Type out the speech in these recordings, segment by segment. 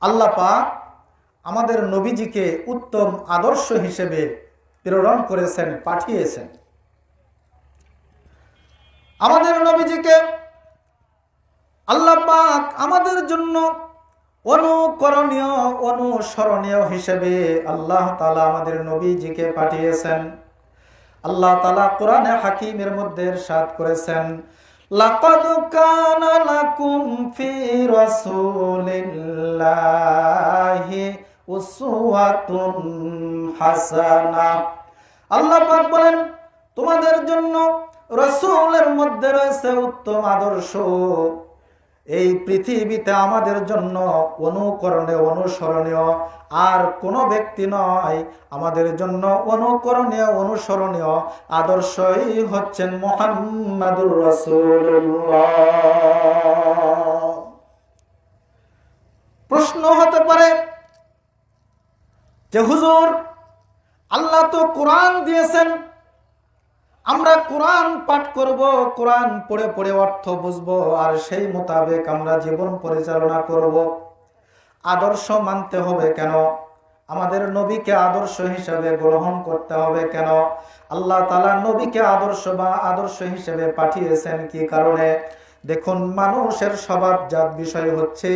আল্লাহ পাক আমাদের নবীজিকে উত্তম আদর্শ হিসেবে প্রেরণ করেছেন, পাঠিয়েছেন। আমাদের নবীজিকে আল্লাহ পাক আমাদের জন্য অনুকরণীয়, অনুসরণীয় হিসেবে আল্লাহ তাআলা আমাদের নবীজিকে পাঠিয়েছেন। আল্লাহ তাআলা কোরআনে হাকিমের মধ্যে ইরশাদ করেছেন, লাকাদ কানা লাকুম ফি রাসূলিল্লাহি উসওয়াতুন হাসানাহ। আল্লাহ পাক বলেন, তোমাদের জন্য রাসূলের মধ্যে রয়েছে উত্তম আদর্শ। এই পৃথিবীতে আমাদের জন্য অনুকরণীয়, অনুসরণীয় আর কোনো ব্যক্তি নয়। আমাদের জন্য অনুকরণীয়, অনুসরণীয় আদর্শই হচ্ছেন মুহাম্মাদুর রাসূলুল্লাহ। প্রশ্ন হতে পারে যে হুজুর, আল্লাহ তো কোরআন দিয়েছেন, আমরা কোরআন পাঠ করব, কোরআন পড়ে পড়ে অর্থ বুঝবো আর সেই মোতাবেক আমরা জীবন পরিচালনা করব, আদর্শ মানতে হবে কেন? আমাদের নবীকে আদর্শ হিসেবে গ্রহণ করতে হবে কেন? আল্লাহ তাআলা নবীকে আদর্শ হিসেবে পাঠিয়েছেন কি কারণে? দেখুন, মানুষের স্বভাবজাত বিষয় হচ্ছে,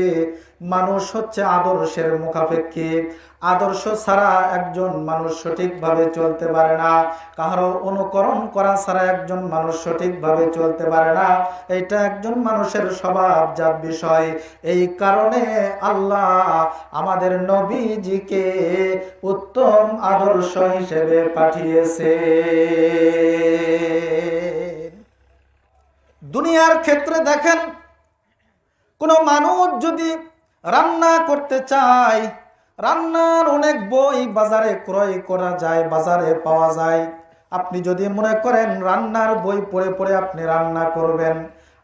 মানুষ হচ্ছে আদর্শের মুখাপেক্ষী। আদর্শ ছাড়া একজন মানুষ সঠিকভাবে চলতে পারে না। কারো অনুকরণ করা ছাড়া একজন মানুষ সঠিকভাবে চলতে পারে না। এটা একজন মানুষের স্বভাবজাত বিষয়। এই কারণে আল্লাহ আমাদের নবীজিকে উত্তম আদর্শ হিসেবে পাঠিয়েছে। দুনিয়ার ক্ষেত্রে দেখেন, কোনো মানুষ যদি রান্না করতে চায়, রান্নার অনেক বই বাজারে ক্রয় করা যায়, বাজারে পাওয়া যায়। আপনি যদি মনে করেন রান্নার বই পড়ে পড়ে আপনি রান্না করবেন,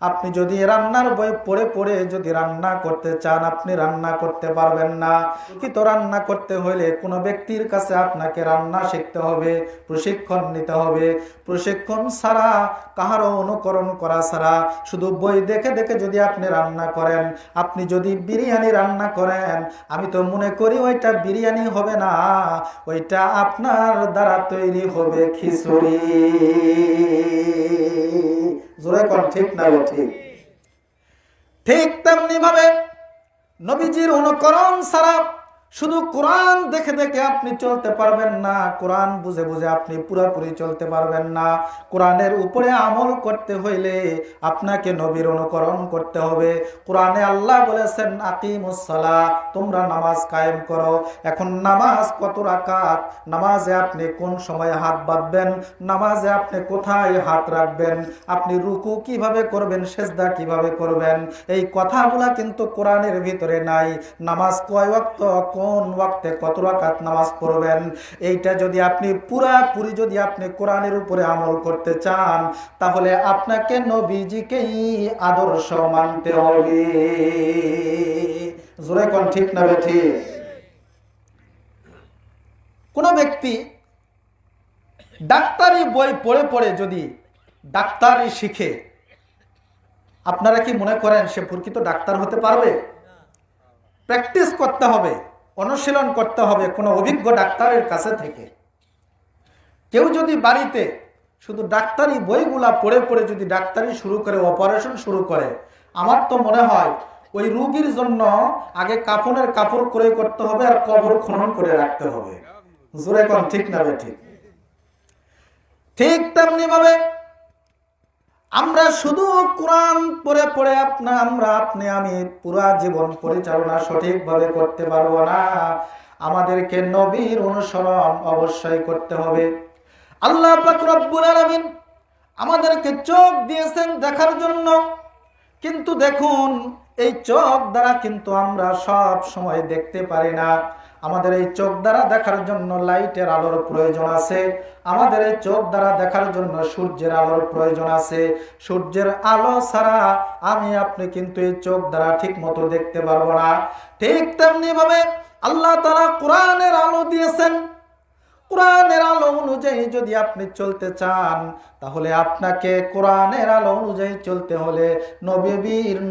আপনি যদি রান্নার বই পড়ে পড়ে যদি রান্না করতে চান, আপনি রান্না করতে পারবেন না। কিন্তু রান্না করতে হলে কোনো ব্যক্তির কাছে আপনাকে রান্না শিখতে হবে, প্রশিক্ষণ নিতে হবে। প্রশিক্ষণ ছাড়া, কাহারও অনুকরণ করা ছাড়া, শুধু বই দেখে দেখে যদি আপনি রান্না করেন, আপনি যদি বিরিয়ানি রান্না করেন, আমি তো মনে করি ওইটা বিরিয়ানি হবে না, ওইটা আপনার দ্বারা তৈরি হবে খিচুড়ি। জোরে কোন ঠিক না? ঠিক। ঠিক তেমনি ভাবে নবীজির অনুকরণ ছাড়া, শুধু কোরআন দেখে দেখে আপনি চলতে পারবেন না, কোরআন বুঝে বুঝে আপনি পুরোপুরি চলতে পারবেন না। কোরআনের উপরে আমল করতে হইলে আপনাকে নবীর অনুকরণ করতে হবে। কোরআনে আল্লাহ বলেছেন, আকিমুস সালাহ, তোমরা নামাজ কায়েম করো। এখন নামাজ কত রাকাত, নামাজে আপনি কোন সময় হাত বাঁধবেন, নামাজে আপনি কোথায় হাত রাখবেন, আপনি রুকু কিভাবে করবেন, সেজদা কিভাবে করবেন, এই কথাগুলা কিন্তু কোরআনের ভিতরে নাই। নামাজ কয় ওয়াক্ত, কোন ওয়াক্তে কত রাকাত নামাজ পড়বেন, এইটা যদি আপনি পুরাপুরি যদি আপনি কোরআনের উপরে আমল করতে চান, তাহলে আপনাকে নবীজিকেই আদর্শ মানতে হবে। জোরে কোন ঠিক না ঠিক? কোন ব্যক্তি ডাক্তারি বই পড়ে পড়ে যদি ডাক্তারি শিখে, আপনারা কি মনে করেন সে প্রকৃত ডাক্তার হতে পারবে? প্র্যাকটিস করতে হবে, অনুশীলন করতে হবে কোনো অভিজ্ঞ ডাক্তারের কাছে থেকে। কেউ যদি বাড়িতে শুধু ডাক্তারি বইগুলা পড়ে পড়ে যদি ডাক্তারি শুরু করে, অপারেশন শুরু করে, আমার তো মনে হয় ওই রোগীর জন্য আগে কাফনের কাপড় ক্রয় করতে হবে আর কবর খনন করে রাখতে হবে। জোরে কোন ঠিক না ঠিক? ঠিক তেমনি ভাবে আমরা শুধু কোরআন পড়ে পড়ে আমি পুরা জীবন পরিচালনা সঠিকভাবে করতে পারবো না। আমাদেরকে নবীর অনুসরণ অবশ্যই করতে হবে। আল্লাহ পাক রব্বুল আলামিন আমাদেরকে চোখ দিয়েছেন দেখার জন্য, কিন্তু দেখুন এই চোখ দ্বারা কিন্তু আমরা সব সময় দেখতে পারি না। আমাদের এই চোখ দ্বারা দেখার জন্য লাইটের আলোর প্রয়োজন আছে, আমাদের এই চোখ দ্বারা দেখার জন্য সূর্যের আলোর প্রয়োজন আছে। সূর্যের আলো ছাড়া আমি আপনি কিন্তু এই চোখ দ্বারা ঠিক মতো দেখতে পারবো না। ঠিক তেমনি ভাবে আল্লাহ তাআলা কোরআনের আলো দিয়েছেন। কোরআনের আলো অনুযায়ী যদি আপনি চলতে চান, তাহলে আপনাকে কোরআনের আলো অনুযায়ী চলতে হলে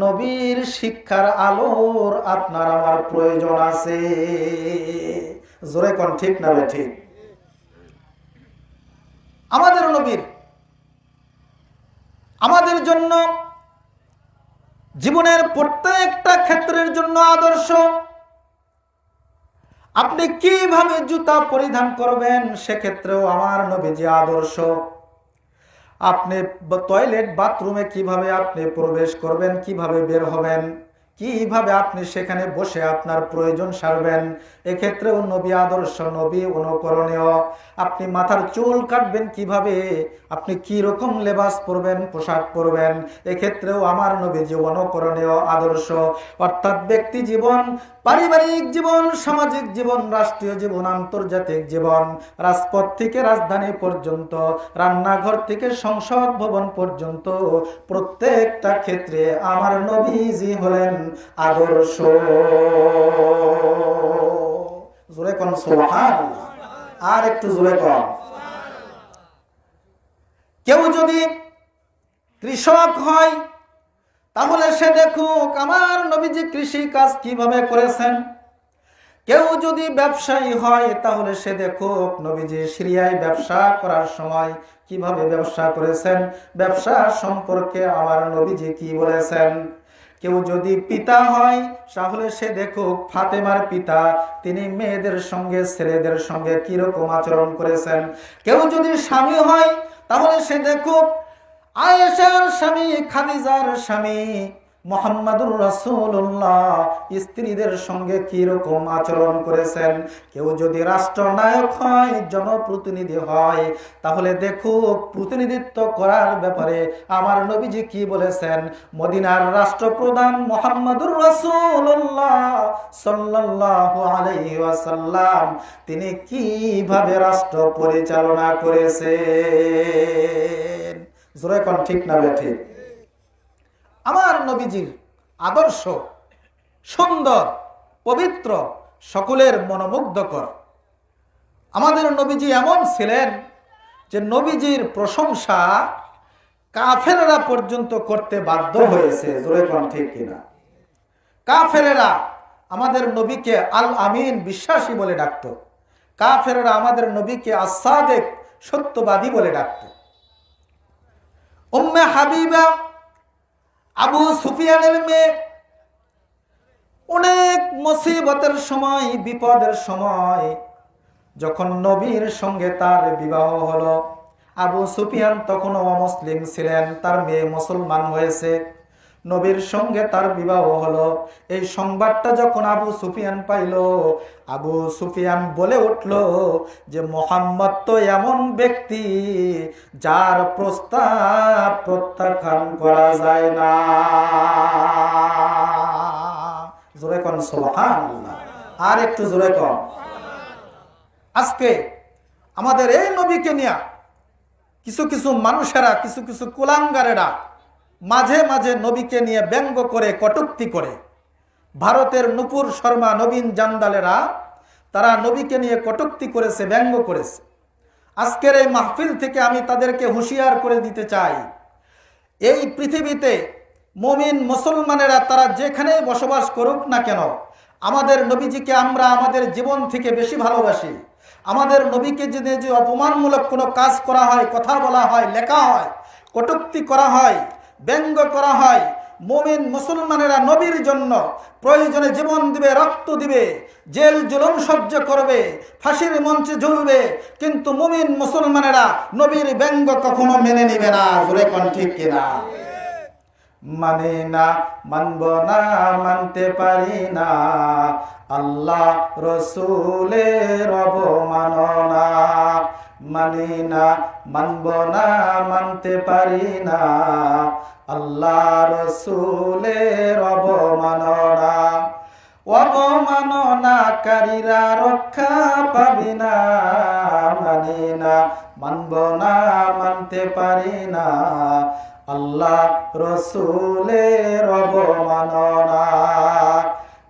নবীর শিক্ষার আলোর আপনার আমার প্রয়োজন আছে। জোরে কোন ঠিক না ঠিক? আমাদের নবীর আমাদের জন্য জীবনের প্রত্যেকটা ক্ষেত্রের জন্য আদর্শ। আপনি কিভাবে জুতা পরিধান করবেন সেক্ষেত্রেও আমার নবীজি আদর্শ। আপনি টয়লেট বাথরুমে কিভাবে আপনি প্রবেশ করবেন, কিভাবে বের হবেন, কিভাবে আপনি সেখানে বসে আপনার প্রয়োজন সারবেন, এক্ষেত্রেও নবী আদর্শ, নবী অনুকরণীয়। আপনি মাথার চুল কাটবেন কিভাবে, আপনি কি রকম লেবাস পরবেন, পোশাক পরবেন, এক্ষেত্রেও আমার নবীজি অনুকরণীয় আদর্শ। অর্থাৎ ব্যক্তি জীবন, পারিবারিক জীবন, সামাজিক জীবন, রাষ্ট্রীয় জীবন, আন্তর্জাতিক জীবন, রাজপথ থেকে রাজধানী পর্যন্ত, রান্নাঘর থেকে সংসদ ভবন পর্যন্ত, প্রত্যেকটা ক্ষেত্রে আমার নবীজি হলেন আদর্শ। জোরে কোন সুবহানাল্লাহ, আর একটু জোরে কোন। কেউ যদি কৃষক হয় তাহলে সে দেখুক আমার নবীজি কৃষি কাজ কিভাবে করেছেন। কেউ যদি ব্যবসায়ী হয় তাহলে সে দেখুক নবীজি সিরিয়ায় ব্যবসা করার সময় কিভাবে ব্যবসা করেছেন, ব্যবসা সম্পর্কে আমার নবীজি কি বলেছেন। কেউ যদি পিতা হয় তাহলে সে দেখুক ফাতেমার পিতা, তিনি মেয়েদের সঙ্গে ছেলেদের সঙ্গে কিরকম আচরণ করেছেন। কেউ যদি স্বামী হয় তাহলে সে দেখুক আয়েশার স্বামী, খাদিজার স্বামী মুহাম্মাদুর রাসূলুল্লাহ স্ত্রীদের সঙ্গে কি রকম আচরণ করেছেন। কেউ যদি রাষ্ট্রনায়ক হয়, জনপ্রতিনিধি হয়, তাহলে দেখুক প্রতিনিধিত্ব করার ব্যাপারে আমার নবীজি কি বলেছেন। মদিনার রাষ্ট্রপ্রধান মুহাম্মাদুর রাসূলুল্লাহ সাল্লাল্লাহু আলাইহি ওয়াসাল্লাম তিনি কিভাবে রাষ্ট্র পরিচালনা করেছেন। জোরে কোন ঠিক না ঠিক? আমার নবীজির আদর্শ সুন্দর, পবিত্র, সকলের মনোমুগ্ধকর। আমাদের নবীজি এমন ছিলেন যে নবীজির প্রশংসা কাফেরেরা পর্যন্ত করতে বাধ্য হয়েছে। জোরে কোন ঠিক কিনা? কাফেরেরা আমাদের নবীকে আল আমিন, বিশ্বাসী বলে ডাকত। কাফেরেরা আমাদের নবীকে আস-সাদিক, সত্যবাদী বলে ডাকত। উম্মে হাবিবা আবু সুফিয়ানের মেয়ে অনেক মুসিবতের সময়, বিপদের সময় যখন নবীর সঙ্গে তার বিবাহ হলো, আবু সুফিয়ান তখনও অমুসলিম ছিলেন, তার মেয়ে মুসলমান হয়েছে, নবীর সঙ্গে তার বিবাহ হলো। এই সংবাদটা যখন আবু সুফিয়ান পাইল, আবু সুফিয়ান বলে উঠল যে মুহাম্মদ তো এমন ব্যক্তি যার প্রস্তাব প্রত্যাখ্যান করা যায় না। জোরে কোন সুবহানাল্লাহ, আর একটু জোরে কোন। আজকে আমাদের এই নবীকে নিয়ে কিছু কিছু মানুষেরা, কিছু কিছু কুলাঙ্গারেরা মাঝে মাঝে নবীকে নিয়ে ব্যঙ্গ করে, কটূক্তি করে। ভারতের নূপুর শর্মা, নবীন জান্দালেরা তারা নবীকে নিয়ে কটূক্তি করেছে, ব্যঙ্গ করেছে। আজকের এই মাহফিল থেকে আমি তাদেরকে হুঁশিয়ার করে দিতে চাই, এই পৃথিবীতে মুমিন মুসলমানেরা তারা যেখানেই বসবাস করুক না কেন, আমাদের নবীজিকে আমরা আমাদের জীবন থেকে বেশি ভালোবাসি। আমাদের নবীকে যদি যে অপমানমূলক কোনো কাজ করা হয়, কথা বলা হয়, লেখা হয়, কটূক্তি করা হয়, ব্যঙ্গ করা হয়, মুমিন মুসলমানেরা নবীর জন্য প্রয়োজনে জীবন দিবে, রক্ত দিবে, জেল জুলুম সহ্য করবে, ফাঁসির মঞ্চে ঝুলবে, কিন্তু মুমিন মুসলমানেরা নবীর ব্যঙ্গ কখনো মেনে নিবে না। জোরে কোন ঠিক কিনা? মানে না, মানব না, মানতে পারি না আল্লাহ রসুলের অবমাননা। মানি না, মানব না, মানতে পারি না আল্লাহ রসুলের অবমাননা। অবমাননাকারীরা রক্ষা পাবি না। মানি না, মানব না, মানতে পারি না আল্লাহ রসুলের অবমাননা।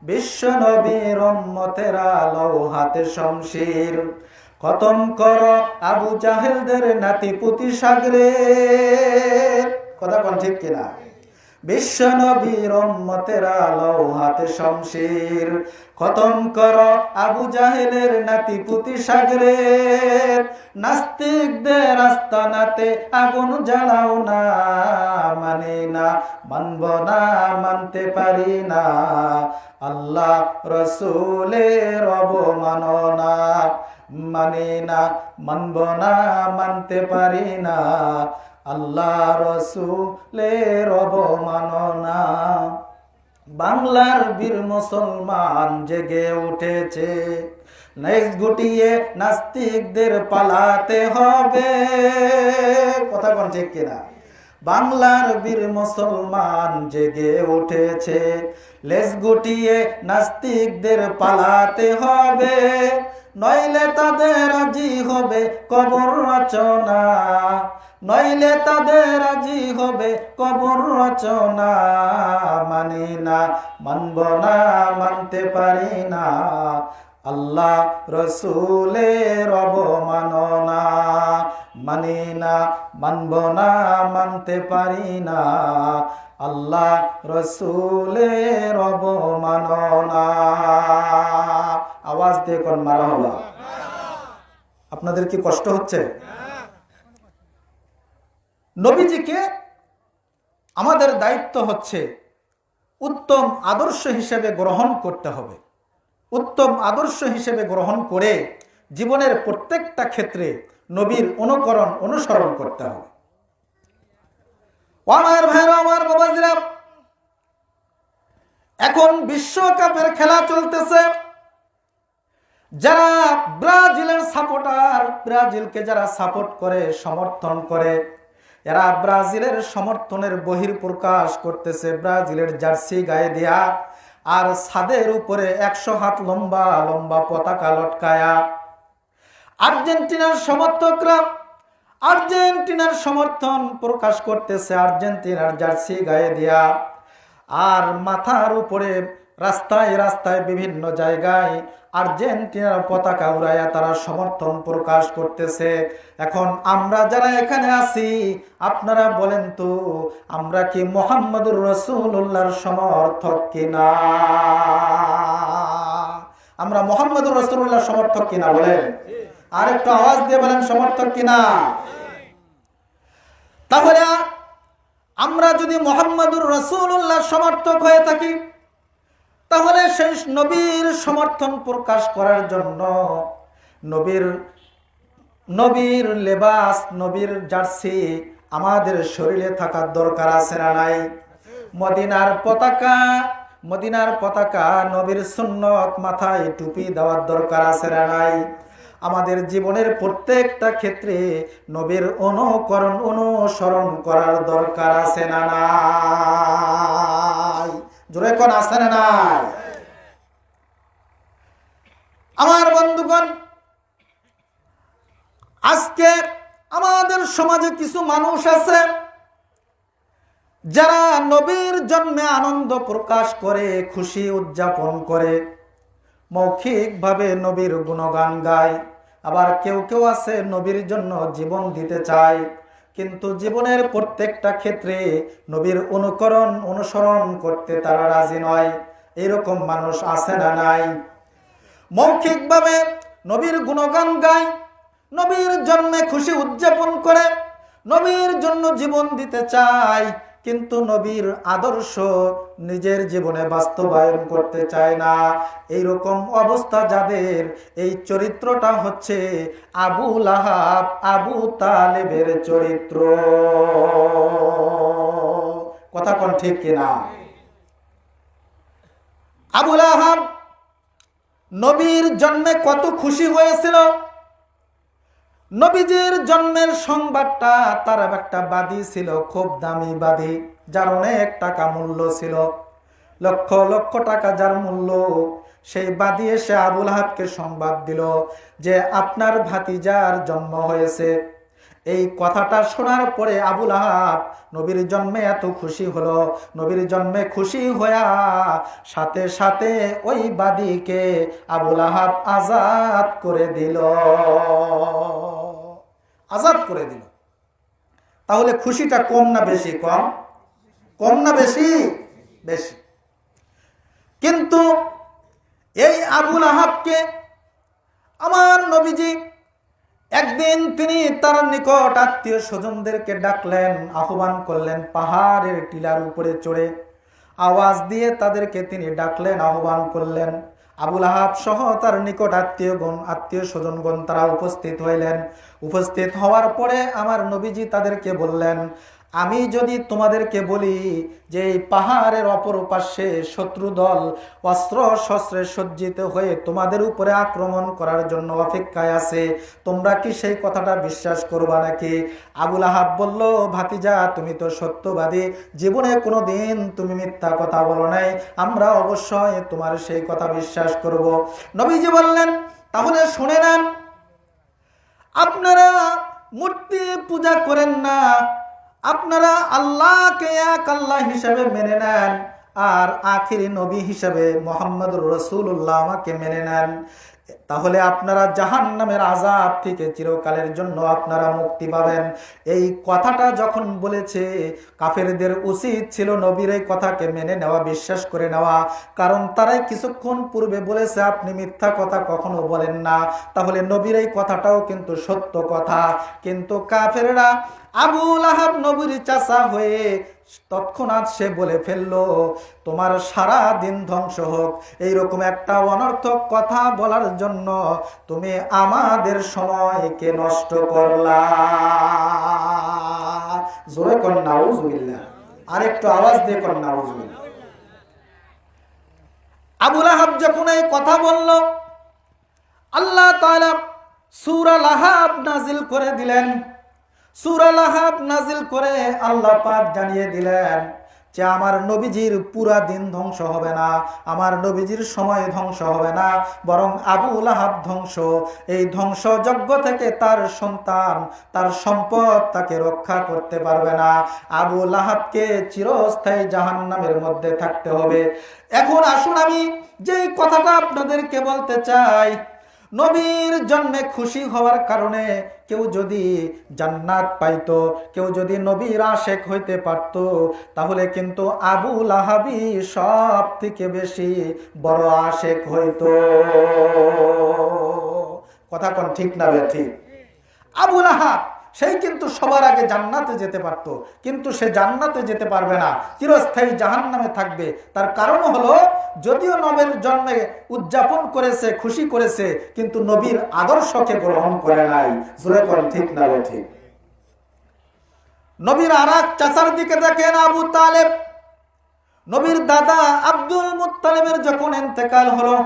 বিশ্ব নবীর উম্মতেরা লৌহাতে শমশির, খতম কর আবু জাহেলদের নাতি পুতি সাগরে। কথা কোন ঠিক কিনা? বিশ্ব নবীর উম্মতের আলো হাতে শমশির, খতম কর আবু জাহেলের নাতি পুতি সাগরে। নাস্তিকদের আস্তানাতে আগুন জ্বালাও না, মানে না, মানব না, মানতে পারি না, আল্লাহ রসুলের অবমাননা। মানে না, মানব না, মানতে পারি না, আল্লাহ রসুলের অবমাননা। বাংলার বীর মুসলমান জেগে উঠেছে, লেজ গুটিয়ে নাস্তিকদের পালাতে হবে। কথা কোন ঠিক কিনা? বাংলার বীর মুসলমান জেগে উঠেছে, লেজ গুটিয়ে নাস্তিকদের পালাতে হবে, নইলে তাদের রাজি হবে কবর রচনা, নইলে তাদের রাজি হবে কবর রচনা। মানি না, মানব না, মানতে পারি না, আল্লাহ রসুলের অবমাননা। মানি না, মানব না, মানতে পারি না, আল্লাহ রসুলের অবমাননা। আওয়াজ দিয়ে কোন মারহাবা। আপনাদের কি কষ্ট হচ্ছে? নবীজিকে আমাদের দায়িত্ব হচ্ছে উত্তম আদর্শ হিসেবে গ্রহণ করতে হবে। উত্তম আদর্শ হিসেবে গ্রহণ করে জীবনের প্রত্যেকটা ক্ষেত্রে নবীর অনুকরণ অনুসরণ করতে হবে। আমার ভাইরা, আমার বাবাজিরা, এখন বিশ্বকাপের খেলা চলতেছে। যারা ব্রাজিলের সাপোর্টার, ব্রাজিলকে যারা সাপোর্ট করে, সমর্থন করে, এরা ব্রাজিলের সমর্থনের বহিঃপ্রকাশ করতেছে ব্রাজিলের জার্সি গায়ে দেয়া, আর ছাদের উপরে 100 হাত লম্বা লম্বা পতাকা লটকায়া। আর্জেন্টিনার সমর্থকরা আর্জেন্টিনার সমর্থন প্রকাশ করতেছে আর্জেন্টিনার জার্সি গায়ে দেয়া, আর মাথার উপরে রাস্তায় রাস্তায় বিভিন্ন জায়গায় আর্জেন্টিনার পতাকা উড়াইয়া তারা সমর্থন প্রকাশ করতেছে। এখন আমরা যারা এখানে আছি, আপনারা বলেন তো, আমরা কি মুহাম্মদুর রাসূলুল্লাহর সমর্থক কিনা? আমরা মুহাম্মদুর রাসূলুল্লাহর সমর্থক কিনা বলেন? আর একটু আওয়াজ দিয়ে বলেন, সমর্থক কিনা? তাহলে আমরা যদি মুহাম্মদুর রাসূলুল্লাহর সমর্থক হয়ে থাকি, তাহলে সেই নবীর সমর্থন প্রকাশ করার জন্য নবীর লেবাস, নবীর জার্সি আমাদের শরীরে থাকার দরকার আছে না নাই? মদিনার পতাকা, নবীর সুন্নত, মাথায় টুপি দেওয়ার দরকার আছে না নাই? আমাদের জীবনের প্রত্যেকটা ক্ষেত্রে নবীর অনুকরণ অনুসরণ করার দরকার আছে না নাই? জোরে কোন আছে না নাই? আমার বন্ধুগণ, আজকে আমাদের সমাজে কিছু মানুষ আছে যারা নবীর জন্মে আনন্দ প্রকাশ করে, খুশি উদযাপন করে, মৌখিকভাবে নবীর গুণগান গায়। আবার কেউ কেউ আছে নবীর জন্য জীবন দিতে চায়, কিন্তু জীবনের প্রত্যেকটা ক্ষেত্রে নবীর অনুকরণ অনুসরণ করতে তারা রাজি নয়। এরকম মানুষ আছে না নাই? মৌখিকভাবে নবীর গুণগান গায়, নবীর জন্মে খুশি উদযাপন করে, নবীর জন্য জীবন দিতে চায়, কিন্তু নবীর আদর্শ নিজের জীবনে বাস্তবায়ন করতে চায় না। এইরকম অবস্থা যাদের, এই চরিত্রটা হচ্ছে আবু লাহাব, আবু তালেবের চরিত্র। কথা কোন ঠিক কিনা? আবু লাহাব নবীর জন্মে কত খুশি হয়েছিল। নবীজির জন্মের সংবাদটা, তার একটা বাদী ছিল, খুব দামি বাদী, যার অনেক টাকা মূল্য ছিল, লক্ষ লক্ষ টাকা যার মূল্য। সেই বাদী এসে আবু লাহাবকে সংবাদ দিল যে আপনার ভাতিজার জন্ম হয়েছে। এই কথাটা শোনার পরে আবুল আহাব নবীর জন্মে এত খুশি হলো, নবীর জন্মে খুশি হইয়া সাথে সাথে ওই বাদীকে আবুল আহাব আজাদ করে দিল, আজাদ করে দিল। তাহলে খুশিটা কম না বেশি? কম। কম না বেশি? বেশি। কিন্তু এই আবুল আহাবকে আমার নবীজি একদিন তিনি তার নিকট আত্মীয় স্বজনদেরকে ডাকলেন, আহ্বান করলেন, পাহাড়ের টিলার উপরে চড়ে আওয়াজ দিয়ে তাদেরকে তিনি ডাকলেন, আহ্বান করলেন। আবুল আহাব সহ তার নিকট আত্মীয় স্বজনগণ তারা উপস্থিত হইলেন। উপস্থিত হওয়ার পরে আমার নবীজি তাদেরকে বললেন, আমি যদি তোমাদেরকে বলি যে এই পাহাড়ের অপর পাশে শত্রু দল অস্ত্র শস্ত্রে সজ্জিত হয়ে তোমাদের উপরে আক্রমণ করার জন্য অপেক্ষায় আছে, তোমরা কি সেই কথাটা বিশ্বাস করবা নাকি? আবুল আহাব বলল, ভাতিজা তুমি তো সত্যবাদী, জীবনে কোনো দিন তুমি মিথ্যা কথা বলো নাই, আমরা অবশ্যই তোমার সেই কথা বিশ্বাস করব। নবীজি বললেন, তাহলে শুনে নেন, আপনারা মূর্তি পূজা করেন না, আপনারা আল্লাহকে এক আল্লাহ হিসেবে মেনে নেন, আর আখিরি নবী হিসেবে মুহাম্মদুর রাসূলুল্লাহ আমাকে মেনে নেন, তাহলে আপনারা জাহান্নামের আযাব থেকে চিরকালের জন্য আপনারা মুক্তি পাবেন। এই কথাটা যখন বলেছে, কাফেরদের উচিত ছিল নবীর এই কথাকে মেনে নেওয়া, বিশ্বাস করে নেওয়া, কারণ তারাই কিছুক্ষণ পূর্বে বলেছে আপনি মিথ্যা কথা কখনো বলেন না, তাহলে নবীর এই কথাটাও কিন্তু সত্য কথা। কিন্তু কাফেররা আবুল আহাব নবীর চাচা হয়ে তৎক্ষণাৎ সে বলে ফেললো, তোমার সারা দিন ধ্বংস হোক, এইরকম একটা অনর্থক কথা বলার জন্য তুমি আমাদের সময়কে নষ্ট করলা। জোরে কর নাউজুবিল্লাহ, আর একটু আওয়াজ দিয়ে কর নাউজুবিল্লাহ। আবুল আহাব যখন এই কথা বলল, আল্লাহ তাআলা সূরা লাহাব নাজিল করে দিলেন। সূরা লাহাব নাজিল করে আল্লাহ পাক জানিয়ে দিলেন যে আমার নবীজির পুরা দিন ধ্বংস হবে না, আমার নবীজির সময় ধ্বংস হবে না, বরং আবুল আহাব ধ্বংস। এই ধ্বংসযজ্ঞ থেকে তার সন্তান, তার সম্পদ তাকে রক্ষা করতে পারবে না। আবুল আহাবকে চিরস্থায়ী জাহান্নামের মধ্যে থাকতে হবে। এখন আসুন আমি যেই কথাটা আপনাদেরকে বলতে চাই, নবীর জন্মে খুশি হওয়ার কারণে কেউ যদি জান্নাত পাইতো, কেউ যদি নবীর আশেক হইতে পারত, তাহলে কিন্তু আবুল আহাবই সব থেকে বেশি বড় আশেক হইতো। কথা কোন ঠিক না ঠিক? আবুল আহাব সেই কিন্তু সবার আগে জান্নাতে যেতে পারত, কিন্তু সে জান্নাতে যেতে পারবে না, চিরস্থায়ী জাহান্নামে থাকবে। তার কারণ হলো, যদিও নবীর জন্মে উদযাপন করেছে, খুশি করেছে, কিন্তু নবীর আদর্শকে গ্রহণ করে নাই। জোরে কোন ঠিক না ঠিক? নবীর আরেক চাচার দিকে দেখেন, আবু তালেব। নবীর দাদা আব্দুল মুত্তালিবের যখন ইন্তেকাল হলো,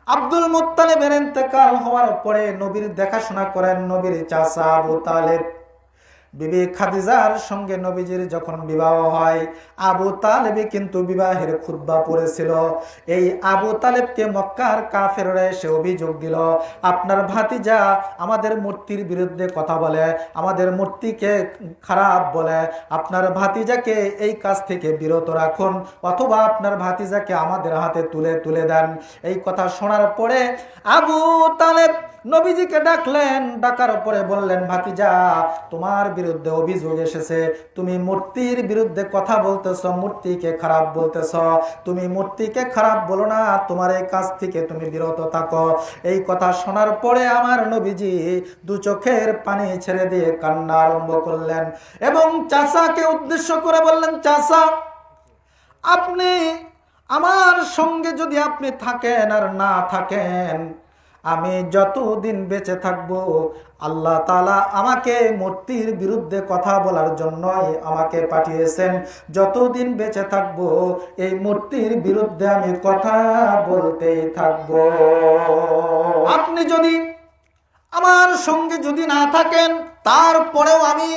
আব্দুল মুত্তালিবের ইন্তেকাল হওয়ার পরে নবীর দেখাশোনা করেন নবীর চাচা আবু তালেব। বিবি খাদিজার সঙ্গে নবীজির যখন বিবাহ হয়, আবু তালেবই কিন্তু বিবাহের খুতবা পড়েছিল। এই আবু তালেবকে মক্কার কাফেররা এসে অভিযোগ দিল, আপনার ভাতিজা আমাদের মূর্তির বিরুদ্ধে কথা বলে, আমাদের মূর্তিকে খারাপ বলে, আপনার ভাতিজাকে এই কাজ থেকে বিরত রাখুন, অথবা আপনার ভাতিজাকে আমাদের হাতে তুলে দেন। এই কথা শোনার পরে আবু তালেব নবীজিকে ডাকলেন, ডাকার পরে বললেন, ভাতিজা তোমার বিরুদ্ধে অভিযোগ এসেছে, তুমি মূর্তির বিরুদ্ধে কথা বলতেছ, মূর্তিকে খারাপ বলতেছ, তুমি মূর্তিকে খারাপ বলো না, তোমার এই কাজ থেকে তুমি বিরত থাকো। এই কথা শোনার পরে আমার নবীজি দু চোখের পানি ছেড়ে দিয়ে কান্না আরম্ভ করলেন এবং চাচাকে উদ্দেশ্য করে বললেন, চাচা আপনি আমার সঙ্গে যদি আপনি থাকেন আর না থাকেন, আমি যতদিন বেঁচে থাকবো আল্লাহ তাআলা আমাকে মূর্তির বিরুদ্ধে কথা বলার জন্যই আমাকে পাঠিয়েছেন। যতদিন বেঁচে থাকবো এই মূর্তির বিরুদ্ধে আমি কথা বলতেই থাকবো। আপনি যদি আমার সঙ্গে যদি না থাকেন, তারপরেও আমি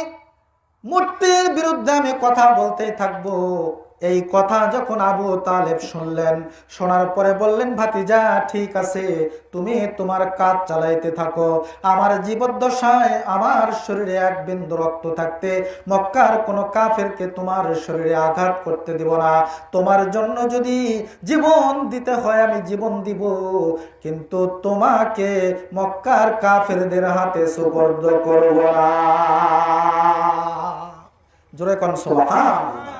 মূর্তির বিরুদ্ধে আমি কথা বলতেই থাকবো। এই কথা যখন আবু তালেব শুনলেন, শোনার পরে বললেন, ভাতিজা ঠিক আছে, তুমি তোমার কাজ চালাইতে থাকো, আমার জীবদ্দশায় আমার শরীরে এক বিন্দু রক্ত থাকতে মক্কার কোনো কাফেরকে তোমার শরীরে আঘাত করতে দিব না। তোমার জন্য যদি জীবন দিতে হয় আমি জীবন দিব, কিন্তু তোমাকে মক্কার কাফেরদের হাতে সুপর্দ করব না। জোরে কোন সুবহানাল্লাহ।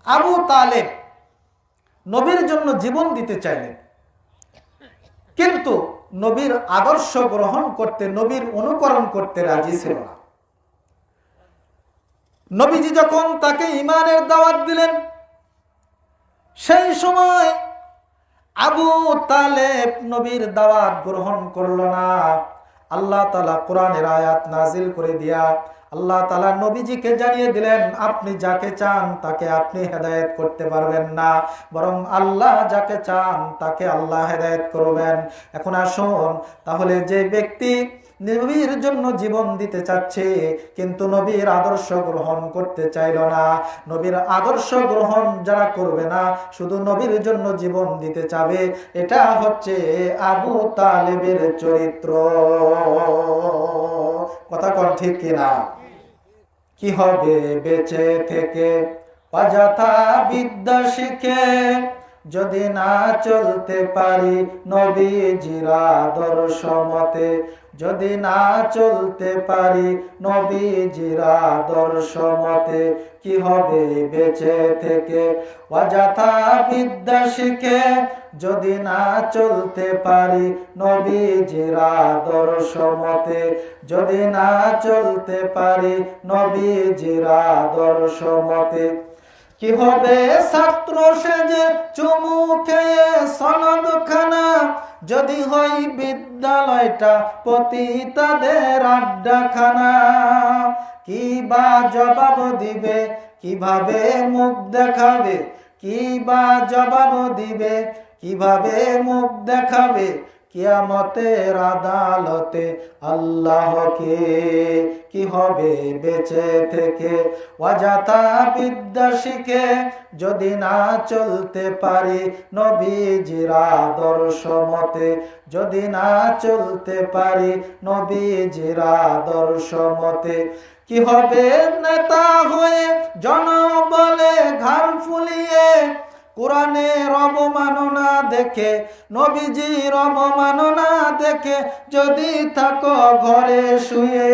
আবু তালেব নবীর জন্য জীবন দিতে চাইলেন, কিন্তু নবীর আদর্শ গ্রহণ করতে, নবীর অনুকরণ করতে রাজি ছিল না। নবীজি যখন তাকে ঈমানের দাওয়াত দিলেন, সেই সময় আবু তালেব নবীর দাওয়াত গ্রহণ করল না। আল্লাহ তাআলা কোরআনের আয়াত নাজিল করে দিয়া আল্লাহ তাআলা নবীজিকে জানিয়ে দিলেন, আপনি যাকে চান তাকে আপনি হেদায়েত করতে পারবেন না, বরং আল্লাহ যাকে চান তাকে আল্লাহ হেদায়েত করবেন। এখন আসুন, তাহলে যে ব্যক্তি নবীর জন্য জীবন দিতে চাচ্ছে কিন্তু নবীর আদর্শ গ্রহণ করতে চাইল না, নবীর আদর্শ গ্রহণ যারা করবে না, শুধু নবীর জন্য জীবন দিতে চাবে, এটা হচ্ছে আবু তালেবের চরিত্র। কথা কোন ঠিক কিনা? কি হবে বেঁচে থেকে অযথা বিদ্যা শিখে, যদি না চলতে পারি নবীজির আদর্শ মতে, যদি না চলতে পারি নবীজির আদর্শ মতে, কি হবে বেঁচে থেকে অযথা বিদ্যা শিখে, যদি না চলতে পারি নবীজির আদর্শ মতে, যদি না চলতে পারি নবীজির আদর্শ মতে, কি হবে ছাত্র সেজে চুমু খেয়ে সনদ খানা, যদি হয় বিদ্যালয়টা পতিতাদের আড্ডাখানা। কি বা জবাব দিবে, কিভাবে মুখ দেখাবে, কি বা জবাব দিবে, কিভাবে মুখ দেখাবে, কিয়ামতের আদালতে আল্লাহকে। কি হবে বেঁচে থেকে অযথা বিদ্যা শিখে, যদি না চলতে পারি নবীজির আদর্শ মতে, যদি না চলতে পারি নবীজির আদর্শ মতে, কি হবে নেতা হয়ে জনবলে ঘাড় ফুলিয়ে, কোরআনের অবমাননা দেখে, নবীজির অবমাননা দেখে, যদি থাকো ঘরে শুয়ে।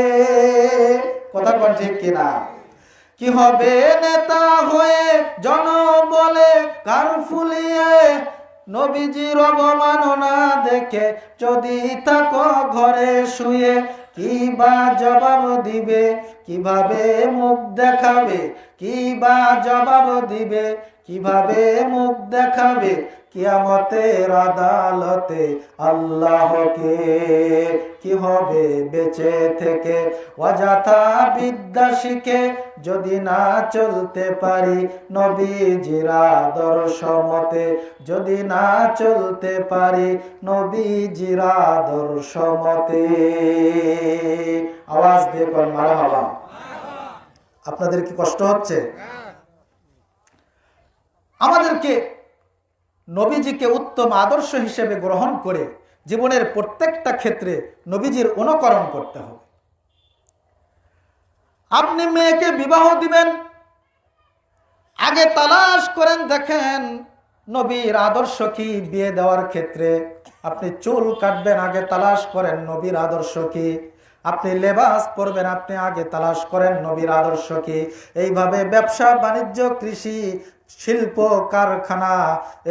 কথা কোন ঠিক কিনা? কি হবে নেতা হয়ে জনবলে ঘাড় ফুলিয়ে, নবীজির অবমাননা দেখে, যদি থাকো ঘরে শুয়ে, কি বা জবাব দিবে, কিভাবে মুখ দেখাবে, কি বা জবাব দিবে, কিভাবে মুখ দেখাবে, কিয়ামতের আদালতে আল্লাহকে। কি হবে বেঁচে থেকে অযথা বিদ্যা শিখে, যদি না চলতে পারি নবীজির আদর্শ মতে, যদি না চলতে পারি নবীজির আদর্শ মতে। আওয়াজ দিয়ে কোন মারহাবা। আপনাদের কি কষ্ট হচ্ছে? আমাদেরকে নবীজিকে উত্তম আদর্শ হিসেবে গ্রহণ করে জীবনের প্রত্যেকটা ক্ষেত্রে নবীজির অনুকরণ করতে হবে। আপনি মেয়েকে বিবাহ দিবেন, আগে তালাশ করেন, দেখেন নবীর আদর্শ কি। বিয়ে দেওয়ার ক্ষেত্রে আপনি চুল কাটবেন, আগে তালাশ করেন নবীর আদর্শ কি। আপনি লেবাস পরবেন, আপনি আগে তালাশ করেন নবীর আদর্শ কি। এইভাবে ব্যবসা বাণিজ্য, কৃষি, শিল্প, কারখানা,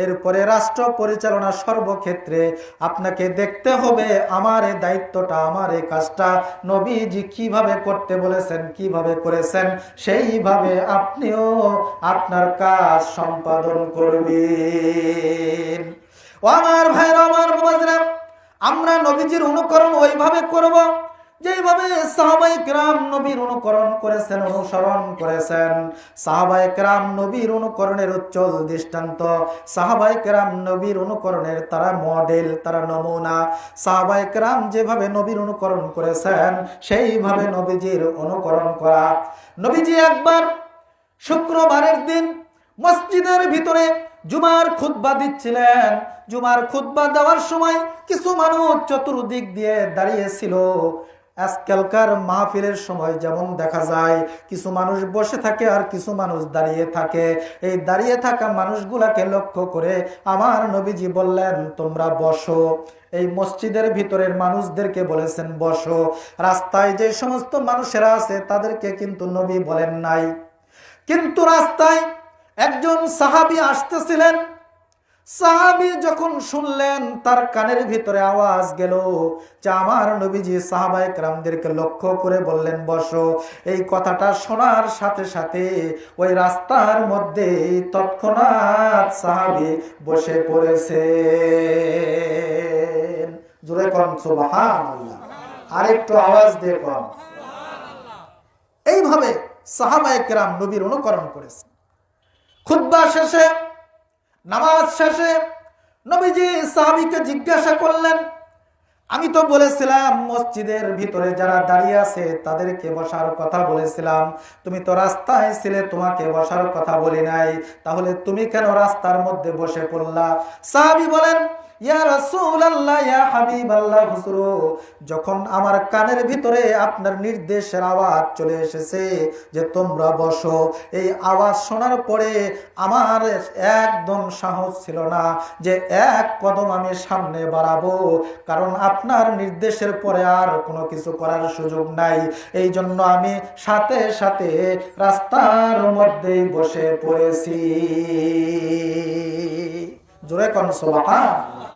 এরপরে রাষ্ট্র পরিচালনা, সর্বক্ষেত্রে আপনাকে দেখতে হবে আমার এই দায়িত্বটা, আমার এই কাজটা নবীজি কিভাবে করতে বলেছেন, কিভাবে করেছেন, সেইভাবে আপনিও আপনার কাজ সম্পাদন করবেন। ও আমার ভাইরা, আমার বাবারা, আমরা নবীজির অনুকরণ ওইভাবে করব যেভাবে সাহাবায়ে কেরাম নবীর অনুকরণ করেছেন, অনুসরণ করেছেন। সাহাবায়ে কেরাম নবীর অনুকরণের উজ্জ্বল দৃষ্টান্ত, সাহাবায়ে কেরাম নবীর অনুকরণের তারা মডেল, তারা নমুনা। সাহাবায়ে কেরাম যেভাবে নবীর অনুকরণ করেছেন সেইভাবে নবীজির অনুকরণ করা। নবীজি একবার শুক্রবারের দিন মসজিদের ভিতরে জুমার খুতবা দিচ্ছিলেন। জুমার খুতবা দেওয়ার সময় কিছু মানুষ চতুর্দিক দিয়ে দাঁড়িয়েছিল। আজকালকার মাহফিলের সময় যেমন দেখা যায় কিছু মানুষ বসে থাকে আর কিছু মানুষ দাঁড়িয়ে থাকে। এই দাঁড়িয়ে থাকা মানুষগুলাকে লক্ষ্য করে আমার নবীজি বললেন, তোমরা বসো। এই মসজিদের ভিতরের মানুষদেরকে বলেছেন বসো। রাস্তায় যে সমস্ত মানুষেরা আছে তাদেরকে কিন্তু নবী বলেন নাই। কিন্তু রাস্তায় একজন সাহাবী আসতেছিলেন। সাহাবী যখন শুনলেন, তার কানের ভিতরে আওয়াজ গেল যে আমার নবীজি সাহাবায়ে কেরামদেরকে লক্ষ্য করে বললেন বসো। এই কথাটা শোনার সাথে সাথে ওই রাস্তার মধ্যে তৎক্ষণাৎ সাহাবী বসে পড়েছে। জোরে কোন সুবহানাল্লাহ। আরেকটু আওয়াজ দিয়ে কোন। এইভাবে সাহাবায়ে কেরাম নবীর অনুকরণ করেছে। খুতবা শেষে, নামাজ শেষে নবীজি সাহাবীকে জিজ্ঞাসা করলেন, আমি তো বলেছিলাম মসজিদের ভিতরে যারা দাঁড়িয়ে আছে তাদেরকে বসার কথা বলেছিলাম, তুমি তো রাস্তায় ছিলে, তোমাকে বসার কথা বলি নাই, তাহলে তুমি কেন রাস্তার মধ্যে বসে পড়লা? সাহাবী বলেন, ইয়া রাসূলুল্লাহ, ইয়া হাবিবাল্লাহ, হুজুর, যখন আমার কানের ভিতরে আপনার নির্দেশের আওয়াজ চলে এসেছে যে তোমরা বসো, এই আওয়াজ শোনার পরে আমার একদম সাহস ছিল না যে এক কদম আমি সামনে বাড়াবো, কারণ আপনার নির্দেশের পরে আর কোনো কিছু করার সুযোগ নাই। এই জন্য আমি সাথে সাথে রাস্তার মধ্যেই বসে পড়েছি। জোরে কোন সুবহান।